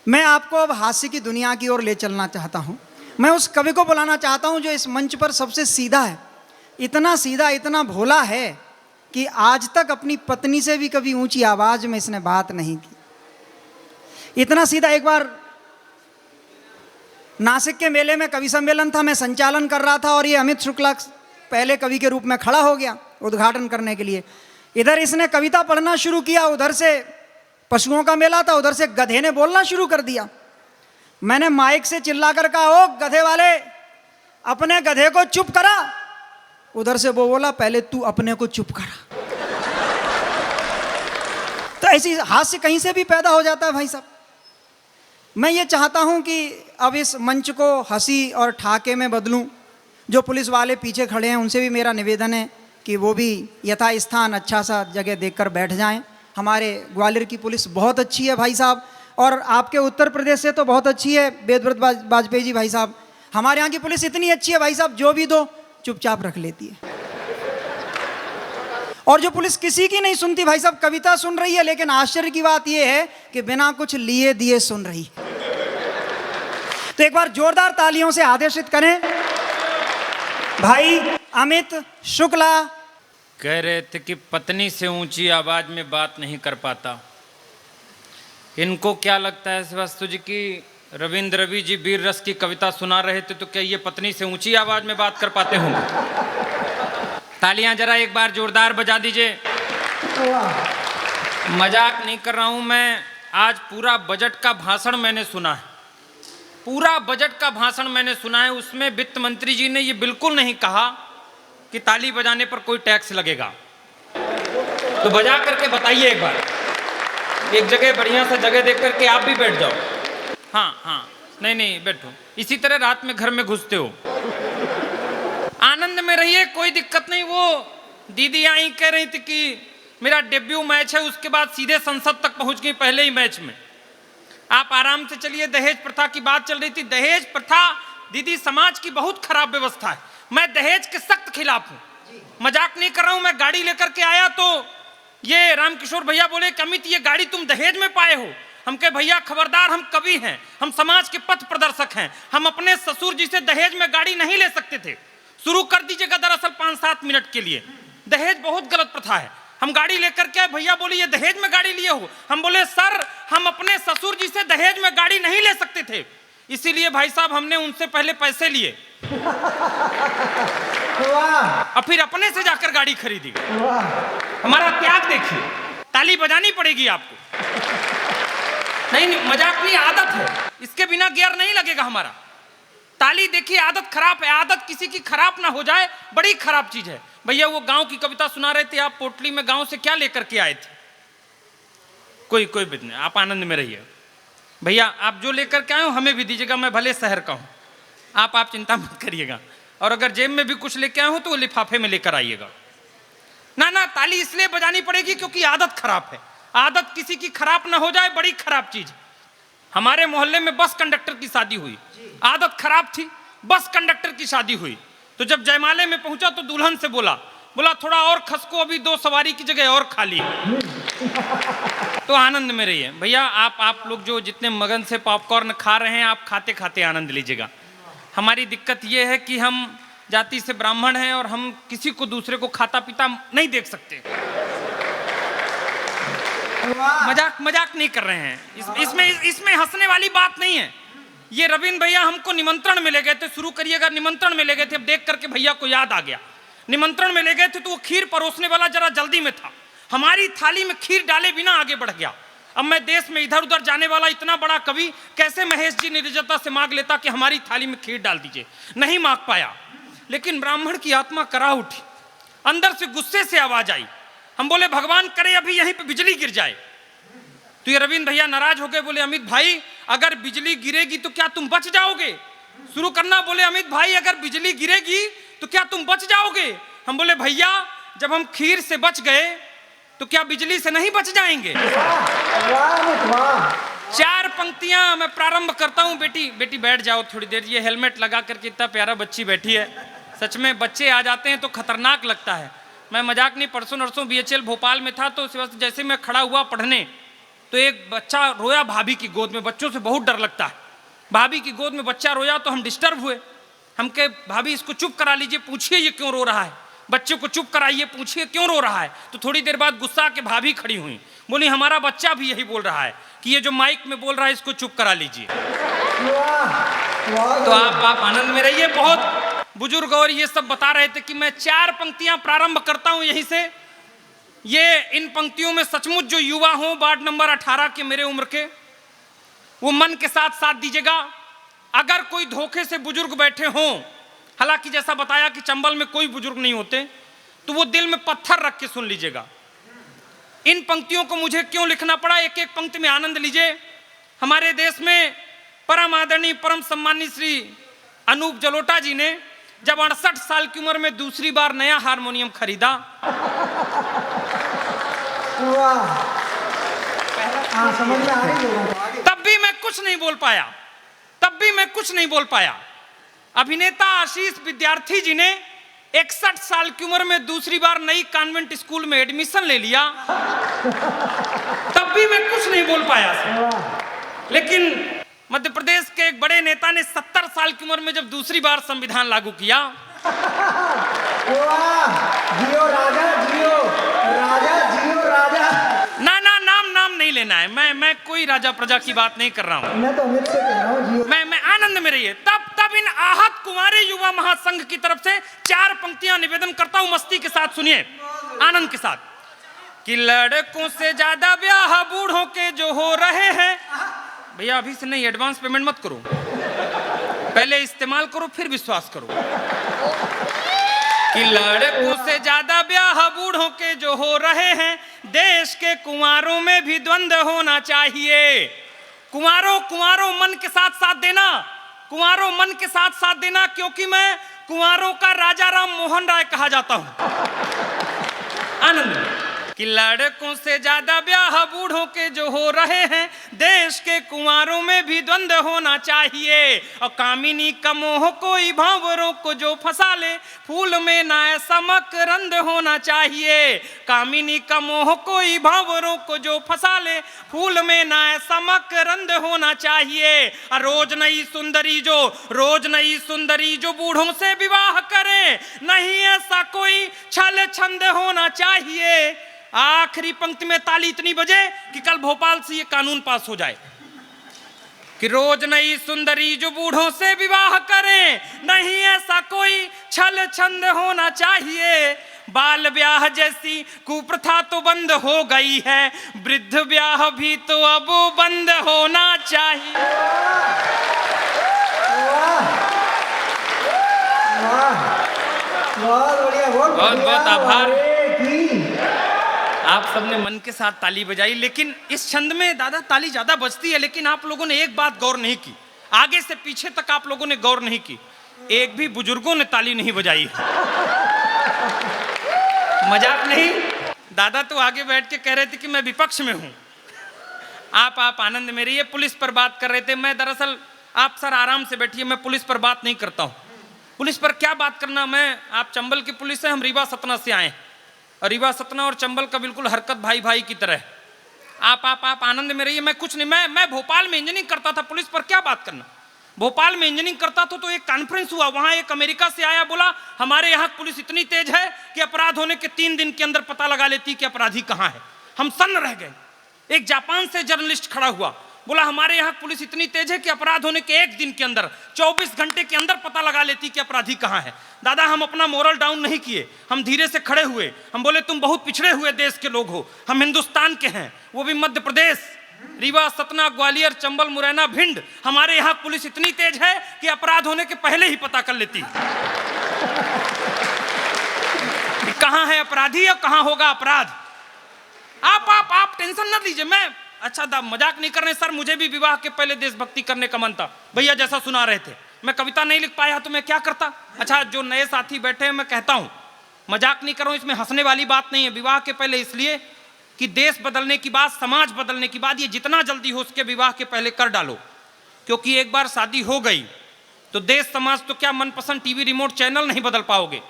मैं आपको अब हास्य की दुनिया की ओर ले चलना चाहता हूँ। मैं उस कवि को बुलाना चाहता हूँ जो इस मंच पर सबसे सीधा है, इतना सीधा, इतना भोला है कि आज तक अपनी पत्नी से भी कभी ऊंची आवाज में इसने बात नहीं की। इतना सीधा, एक बार नासिक के मेले में कवि सम्मेलन था, मैं संचालन कर रहा था और ये अमित शुक्ला पहले कवि के रूप में खड़ा हो गया उद्घाटन करने के लिए। इधर इसने कविता पढ़ना शुरू किया, उधर से पशुओं का मेला था, उधर से गधे ने बोलना शुरू कर दिया। मैंने माइक से चिल्लाकर कहा, ओ गधे वाले, अपने गधे को चुप करा। उधर से वो बोला, पहले तू अपने को चुप करा। तो ऐसी हास्य कहीं से भी पैदा हो जाता है भाई साहब। मैं ये चाहता हूं कि अब इस मंच को हंसी और ठाके में बदलूं। जो पुलिस वाले पीछे खड़े हैं उनसे भी मेरा निवेदन है कि वो भी यथास्थान अच्छा सा जगह देखकर बैठ जाएं। हमारे ग्वालियर की पुलिस बहुत अच्छी है भाई साहब, और आपके उत्तर प्रदेश से तो बहुत अच्छी है वेदव्रत वाजपेयी जी भाई साहब। हमारे यहाँ की पुलिस इतनी अच्छी है भाई साहब, जो भी दो चुपचाप रख लेती है। और जो पुलिस किसी की नहीं सुनती भाई साहब, कविता सुन रही है, लेकिन आश्चर्य की बात यह है कि बिना कुछ लिए दिए सुन रही है। तो एक बार जोरदार तालियों से आदेशित करें भाई अमित शुक्ला। कह रहे थे कि पत्नी से ऊंची आवाज में बात नहीं कर पाता। इनको क्या लगता है श्रीवास्तव जी की रविंद्र रवि जी वीर रस की कविता सुना रहे थे, तो क्या ये पत्नी से ऊंची आवाज में बात कर पाते होंगे? तालियां जरा एक बार जोरदार बजा दीजिए। मजाक नहीं कर रहा हूं मैं। आज पूरा बजट का भाषण मैंने सुना है, पूरा बजट का भाषण मैंने सुना है। उसमें वित्त मंत्री जी ने ये बिल्कुल नहीं कहा कि ताली बजाने पर कोई टैक्स लगेगा। तो बजा करके बताइए एक बार, एक जगह बढ़िया सा जगह देख करके आप भी बैठ जाओ। हाँ हाँ, नहीं नहीं बैठो। इसी तरह रात में घर में घुसते हो, आनंद में रहिए, कोई दिक्कत नहीं। वो दीदी आई कह रही थी कि मेरा डेब्यू मैच है, उसके बाद सीधे संसद तक पहुंच गई पहले ही मैच में। आप आराम से चलिए। दहेज प्रथा की बात चल रही थी। दहेज प्रथा दीदी समाज की बहुत खराब व्यवस्था है। मैं दहेज के सख्त खिलाफ हूं, मजाक नहीं कर रहा हूं। मैं गाड़ी लेकर के आया तो ये रामकिशोर भैया बोले कि अमित ये गाड़ी तुम दहेज में पाए हो। हम कहे भैया खबरदार, हम कवि हैं, हम समाज के पथ प्रदर्शक हैं, हम अपने ससुर जी से दहेज में गाड़ी नहीं ले सकते थे। शुरू कर दीजिएगा दरअसल 5-7 मिनट के लिए। दहेज बहुत गलत प्रथा है। हम गाड़ी लेकर के, भैया बोले ये दहेज में गाड़ी लिए हो। हम बोले सर हम अपने ससुर जी से दहेज में गाड़ी नहीं ले सकते थे, इसीलिए भाई साहब हमने उनसे पहले पैसे लिए और फिर अपने से जाकर गाड़ी खरीदी। हमारा त्याग देखिए। ताली बजानी पड़ेगी आपको। नहीं मजाक नहीं, आदत है, इसके बिना गियर नहीं लगेगा हमारा। ताली देखिए, आदत खराब है। आदत किसी की खराब ना हो जाए, बड़ी खराब चीज है। भैया वो गांव की कविता सुना रहे थे, आप पोटली में गांव से क्या लेकर के आए थे? कोई बात नहीं, आप आनंद में रहिए। भैया आप जो लेकर के आए हो हमें भी दीजिएगा, मैं भले शहर का हूं, आप चिंता मत करिएगा। और अगर जेब में भी कुछ लेके आए हो तो वो लिफाफे में लेकर आइएगा। ना ताली इसलिए बजानी पड़ेगी क्योंकि आदत खराब है। आदत किसी की खराब ना हो जाए, बड़ी खराब चीज। हमारे मोहल्ले में बस कंडक्टर की शादी हुई, आदत खराब थी। बस कंडक्टर की शादी हुई तो जब जयमाले में पहुंचा तो दुल्हन से बोला थोड़ा और खसको, अभी 2 सवारी की जगह और खाली। तो आनंद में रहिए भैया। आप लोग जो जितने मगन से पॉपकॉर्न खा रहे हैं, आप खाते खाते आनंद लीजिएगा। हमारी दिक्कत यह है कि हम जाति से ब्राह्मण हैं और हम किसी को दूसरे को खाता पीता नहीं देख सकते। मजाक नहीं कर रहे हैं। इसमें हंसने वाली बात नहीं है। ये रविंद्र भैया हमको निमंत्रण में ले गए थे, शुरू करिएगा। निमंत्रण में ले गए थे, अब देख करके भैया को याद आ गया। निमंत्रण में ले गए थे तो वो खीर परोसने वाला जरा जल्दी में था, हमारी थाली में खीर डाले बिना आगे बढ़ गया। अब मैं देश में इधर उधर जाने वाला इतना बड़ा कवि कैसे महेश जी निर्जरता से मांग लेता कि हमारी थाली में खीर डाल दीजिए? नहीं मांग पाया। लेकिन ब्राह्मण की आत्मा करा उठी, अंदर से गुस्से से आवाज आई। हम बोले भगवान करे अभी यहीं पे बिजली गिर जाए। तो ये रविंद्र भैया नाराज हो गए, बोले अमित भाई अगर बिजली गिरेगी तो क्या तुम बच जाओगे? शुरू करना। बोले अमित भाई अगर बिजली गिरेगी तो क्या तुम बच जाओगे? हम बोले भैया जब हम खीर से बच गए तो क्या बिजली से नहीं बच जाएंगे? 4 पंक्तियां मैं प्रारंभ करता हूं। बेटी बैठ जाओ थोड़ी देर। ये हेलमेट लगा करके इतना प्यारा बच्ची बैठी है। सच में बच्चे आ जाते हैं तो खतरनाक लगता है। मैं मजाक नहीं, परसों नरसों BHL भोपाल में था तो जैसे मैं खड़ा हुआ पढ़ने तो एक बच्चा रोया भाभी की गोद में। बच्चों से बहुत डर लगता है। भाभी की गोद में बच्चा रोया तो हम डिस्टर्ब हुए। हम कहे भाभी इसको चुप करा लीजिए, पूछिए ये क्यों रो रहा है, बच्चे को चुप कराइए, पूछिए क्यों रो रहा है। तो थोड़ी देर बाद गुस्सा के भाभी खड़ी हुई, बोली हमारा बच्चा भी यही बोल रहा है कि ये जो माइक में बोल रहा है इसको चुप करा लीजिए। तो आप आनंद में रहिए। बहुत बुजुर्ग और ये सब बता रहे थे कि मैं 4 पंक्तियां प्रारंभ करता हूं यहीं से। ये इन पंक्तियों में सचमुच जो युवा हो वार्ड नंबर 18 के मेरे उम्र के, वो मन के साथ साथ दीजिएगा। अगर कोई धोखे से बुजुर्ग बैठे हों, हालांकि जैसा बताया कि चंबल में कोई बुजुर्ग नहीं होते, तो वो दिल में पत्थर रख के सुन लीजिएगा। इन पंक्तियों को मुझे क्यों लिखना पड़ा, एक एक पंक्ति में आनंद लीजिए। हमारे देश में परम आदरणीय परम सम्मानित श्री अनूप जलोटा जी ने जब 68 साल की उम्र में दूसरी बार नया हारमोनियम खरीदा, समझ में आ रही है। तब भी मैं कुछ नहीं बोल पाया। अभिनेता आशीष विद्यार्थी जी ने 61 साल की उम्र में दूसरी बार नई कॉन्वेंट स्कूल में एडमिशन ले लिया, तब भी मैं कुछ नहीं बोल पाया। लेकिन मध्य प्रदेश के एक बड़े नेता ने 70 साल की उम्र में जब दूसरी बार संविधान लागू किया, जियो राजा, जियो राजा, जियो राजा। ना नाम नहीं लेना है। मैं कोई राजा प्रजा की बात नहीं कर रहा हूँ। मैं तो अमित से कह रहा हूँ, जियो। मैं आनंद में रहिए। तब इन आहत कुंवारे युवा महासंघ की तरफ से 4 पंक्तियां निवेदन करता हूं, मस्ती के साथ सुनिए, आनंद के साथ। कि लड़कों से ज्यादा ब्याह बूढ़ों के जो हो रहे हैं। भैया अभी से नहीं, एडवांस पेमेंट मत करो, पहले इस्तेमाल करो फिर विश्वास करो। कि लड़कों से ज्यादा ब्याह बूढ़ों के जो हो रहे हैं, देश के कुंवारों में भी द्वंद्व होना चाहिए। कुंवारों मन के साथ साथ देना, कुंवारों मन के साथ साथ देना, क्योंकि मैं कुंवारों का राजा राम मोहन राय कहा जाता हूं। आनंद। कि लड़कों से ज्यादा ब्याह बूढ़ों के जो हो रहे हैं, देश के कुंवारों में भी द्वंद्व होना चाहिए। और कामिनी का मोह कोई भांवरों को जो फंसा ले, फूल में ना ऐसा मकरंद होना चाहिए। कामिनी का मोह कोई भांवरों को जो फंसा ले, फूल में ना ऐसा मकरंद होना चाहिए। और रोज नई सुंदरी जो बूढ़ों से विवाह करे, नहीं ऐसा कोई छल छंद होना चाहिए। आखिरी पंक्ति में ताली इतनी बजे कि कल भोपाल से ये कानून पास हो जाए कि रोज नई सुंदरी जो बूढ़ों से विवाह करें, नहीं ऐसा कोई छल छंद होना चाहिए। बाल ब्याह जैसी कुप्रथा तो बंद हो गई है, वृद्ध ब्याह भी तो अब बंद होना चाहिए। बहुत आभार। आप सबने मन के साथ ताली बजाई, लेकिन इस छंद में दादा ताली ज्यादा बजती है, लेकिन आप लोगों ने एक बात गौर नहीं की, आगे से पीछे तक आप लोगों ने गौर नहीं की, एक भी बुजुर्गों ने ताली नहीं बजाई। मजाक नहीं। दादा तो आगे बैठ के कह रहे थे कि मैं विपक्ष में हूं। आप आनंद में रहिए। पुलिस पर बात कर रहे थे। मैं दरअसल, आप सर आराम से बैठिए, मैं पुलिस पर बात नहीं करता हूं। पुलिस पर क्या बात करना, आप चंबल की पुलिस है, हम रीवा सतना से आए, और रीवा सतना और चंबल का बिल्कुल हरकत भाई भाई की तरह। आप आनंद में रहिए। मैं कुछ नहीं, मैं भोपाल में इंजीनियरिंग करता था, पुलिस पर क्या बात करना। भोपाल में इंजीनियरिंग करता था तो एक कॉन्फ्रेंस हुआ, वहां एक अमेरिका से आया, बोला हमारे यहाँ पुलिस इतनी तेज है कि अपराध होने के 3 दिन के अंदर पता लगा लेती कि अपराधी कहाँ है। हम सन्न रह गए। एक जापान से जर्नलिस्ट खड़ा हुआ, बोला हमारे यहाँ पुलिस इतनी तेज है कि अपराध होने के 1 दिन के अंदर 24 घंटे के अंदर पता लगा लेती कि अपराधी कहाँ है। दादा हम अपना मोरल डाउन नहीं किए, हम धीरे से खड़े हुए, हम बोले तुम बहुत पिछड़े हुए देश के लोग हो, हम हिंदुस्तान के हैं, वो भी मध्य प्रदेश, रीवा सतना ग्वालियर चंबल मुरैना भिंड, हमारे यहाँ पुलिस इतनी तेज है कि अपराध होने के पहले ही पता कर लेती कहाँ है अपराधी और कहाँ होगा अपराध। आप टेंशन न लीजिए। मैं अच्छा मजाक नहीं कर रहे सर, मुझे भी विवाह के पहले देशभक्ति करने का मन था। भैया जैसा सुना रहे थे, मैं कविता नहीं लिख पाया तो मैं क्या करता। अच्छा जो नए साथी बैठे हैं, मैं कहता हूं मजाक नहीं कर रहा हूं, इसमें हंसने वाली बात नहीं है। विवाह के पहले इसलिए कि देश बदलने की बात, समाज बदलने की बात, ये जितना जल्दी हो उसके विवाह के पहले कर डालो, क्योंकि एक बार शादी हो गई तो देश समाज तो क्या मनपसंद टीवी रिमोट चैनल नहीं बदल पाओगे।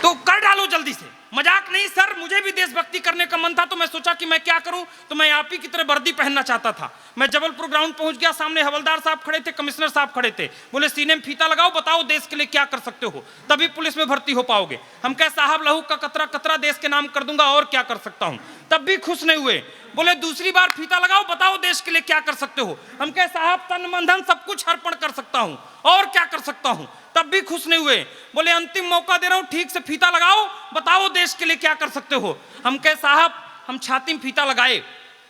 तो कर डालो जल्दी से, मजाक नहीं सर, मुझे भी देशभक्ति करने का मन था, तो मैं सोचा कि मैं क्या करूं, तो मैं आप ही की तरह वर्दी पहनना चाहता था। मैं जबलपुर ग्राउंड पहुंच गया, सामने हवलदार साहब खड़े थे, कमिश्नर साहब खड़े थे, बोले सीने में फीता लगाओ, बताओ देश के लिए क्या कर सकते हो, तभी पुलिस में भर्ती हो पाओगे। हम कहे साहब लहू का कतरा कतरा देश के नाम कर दूंगा, और क्या कर सकता हूं, तब भी खुश नहीं हुए। बोले दूसरी बार फीता लगाओ, बताओ देश के लिए क्या कर सकते हो। हम कहे साहब तन मन धन सब कुछ अर्पण कर सकता हूं, और क्या कर सकता हूं, तब भी खुश नहीं हुए। बोले अंतिम मौका दे रहा हूं, ठीक से फीता लगाओ, बताओ देश के लिए क्या कर सकते हो। हम कहे साहब हम छाती में फीता लगाए,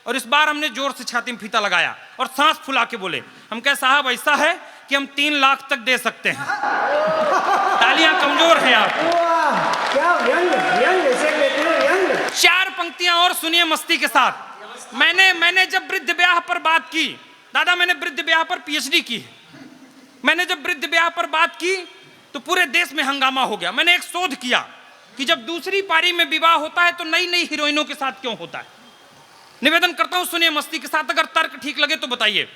और इस बार हमने जोर से छाती में फीता लगाया और सांस फुला के बोले, हम कहे साहब ऐसा है कि हम 3 लाख तक दे सकते हैं। तालियां कमजोर हैं आप। क्या व्यंग व्यंग इसे कहते हैं, व्यंग। 4 पंक्तियां और सुनिए मस्ती के साथ। मैंने जब वृद्ध ब्याह पर बात की, दादा मैंने वृद्ध ब्याह पर पीएचडी की है। मैंने जब वृद्ध ब्याह पर बात की तो पूरे देश में हंगामा हो गया। मैंने एक शोध किया कि जब दूसरी पारी में विवाह होता है तो नई नई हीरोइनों के साथ क्यों होता है। निवेदन करता हूं सुनिए मस्ती के साथ, अगर तर्क ठीक लगे तो बताइए।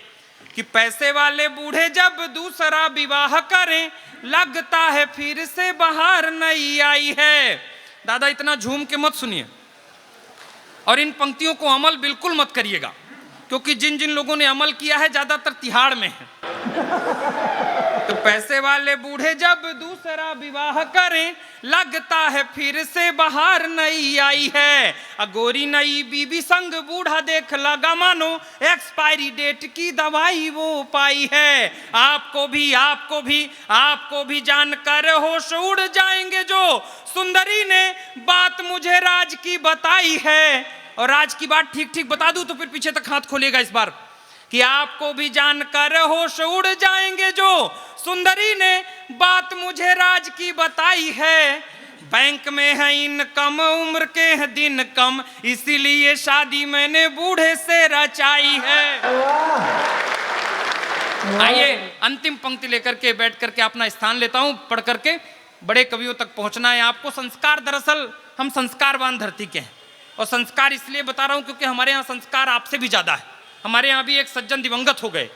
कि पैसे वाले बूढ़े जब दूसरा विवाह करें, लगता है फिर से बाहर नहीं आई है। दादा इतना झूम के मत सुनिए, और इन पंक्तियों को अमल बिल्कुल मत करिएगा, क्योंकि जिन जिन लोगों ने अमल किया है ज्यादातर तिहाड़ में है। तो पैसे वाले बूढ़े जब दूसरा विवाह करें, लगता है फिर से बाहर नहीं आई है। अगोरी नई बीबी संग बूढ़ा देख लगा मानो, एक्सपायरी डेट की दवाई वो पाई है। आपको भी जानकर होश उड़ जाएंगे जो सुंदरी ने बात मुझे राज की बताई है। और राज की बात ठीक ठीक बता दूं तो फिर पीछे तक हाथ खोलेगा इस बार। कि आपको भी जानकर होश उड़ जाएंगे जो सुंदरी ने बात मुझे राज की बताई है। बैंक में है इनकम, उम्र के हैं दिन कम, इसीलिए शादी मैंने बूढ़े से रचाई है। आइए अंतिम पंक्ति लेकर के बैठ करके अपना स्थान लेता हूं। पढ़ करके बड़े कवियों तक पहुंचना है आपको। संस्कार, दरअसल हम संस्कारवान धरती के हैं, और संस्कार इसलिए बता रहा हूं क्योंकि हमारे यहाँ संस्कार आपसे भी ज्यादा है। हमारे यहाँ भी एक सज्जन दिवंगत हो गए,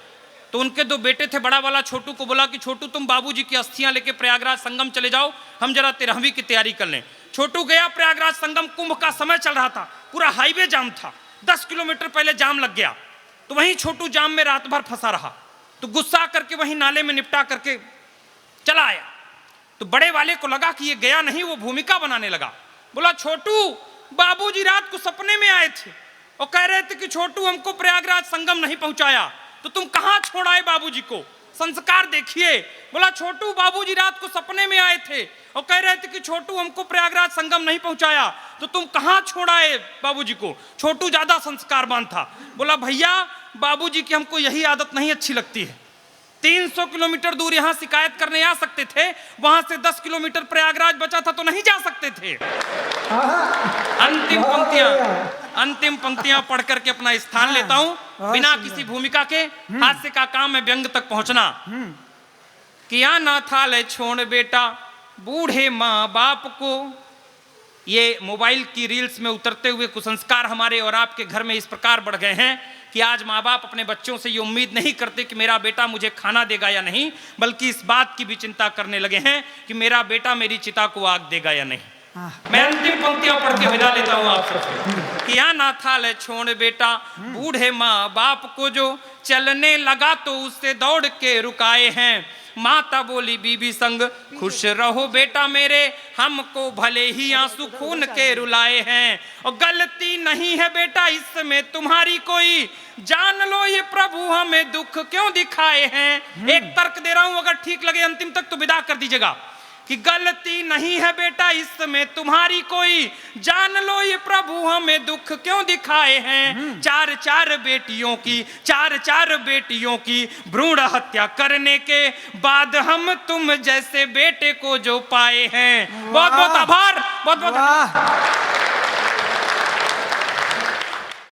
तो उनके 2 बेटे थे। बड़ा वाला छोटू को बोला कि छोटू तुम बाबूजी की अस्थियां लेके प्रयागराज संगम चले जाओ, हम जरा 13वीं की तैयारी कर लें। छोटू गया प्रयागराज संगम, कुंभ का समय चल रहा था, पूरा हाईवे जाम था, 10 किलोमीटर पहले जाम लग गया। तो वहीं छोटू जाम में रात भर फंसा रहा, तो गुस्सा करके वहीं नाले में निपटा करके चला आया। तो बड़े वाले को लगा कि ये गया नहीं, वो भूमिका बनाने लगा। बोला छोटू बाबूजी रात को सपने में आए थे और कह रहे थे कि छोटू हमको प्रयागराज संगम नहीं पहुंचाया, तो तुम कहां छोड़ आए बाबूजी को। संस्कार देखिए। बोला छोटू बाबूजी रात को सपने में आए थे और कह रहे थे कि छोटू हमको प्रयागराज संगम नहीं पहुंचाया, तो तुम कहां छोड़ आए बाबूजी को। छोटू ज्यादा संस्कारवान था, बोला भैया बाबूजी की हमको यही आदत नहीं अच्छी लगती है। 300 किलोमीटर दूर यहां शिकायत करने आ सकते थे, वहां से 10 किलोमीटर प्रयागराज बचा था तो नहीं जा सकते थे। अंतिम पंक्तियां पढ़ करके अपना स्थान लेता हूं बिना किसी भूमिका के। हास्य का काम है व्यंग तक पहुंचना। किया ना था ले छोड़ बेटा बूढ़े माँ बाप को। ये मोबाइल की रील्स में उतरते हुए कुसंस्कार हमारे और आपके घर में इस प्रकार बढ़ गए हैं कि आज माँ बाप अपने बच्चों से ये उम्मीद नहीं करते कि मेरा बेटा मुझे खाना देगा या नहीं, बल्कि इस बात की भी चिंता करने लगे हैं कि मेरा बेटा मेरी चिता को आग देगा या नहीं। मैं अंतिम पंक्तियां पढ़ के विदा लेता हूं आप सबसे। किया ना था ले छोड़ बेटा बूढ़े माँ बाप को, जो चलने लगा तो उससे दौड़ के रुकाए हैं। माता बोली बीबी संग खुश रहो बेटा मेरे, हमको भले ही आंसू खून के रुलाए हैं। और गलती नहीं है बेटा इसमें तुम्हारी कोई, जान लो ये प्रभु हमें दुख क्यों दिखाए हैं। एक तर्क दे रहा हूं, अगर ठीक लगे अंतिम तक तो विदा कर दीजिएगा। कि गलती नहीं है बेटा इसमें तुम्हारी कोई, जान लो ये प्रभु हमें दुख क्यों दिखाए हैं। 4 बेटियों की भ्रूण हत्या करने के बाद हम तुम जैसे बेटे को जो पाए हैं। बहुत बहुत आभार, बहुत बहुत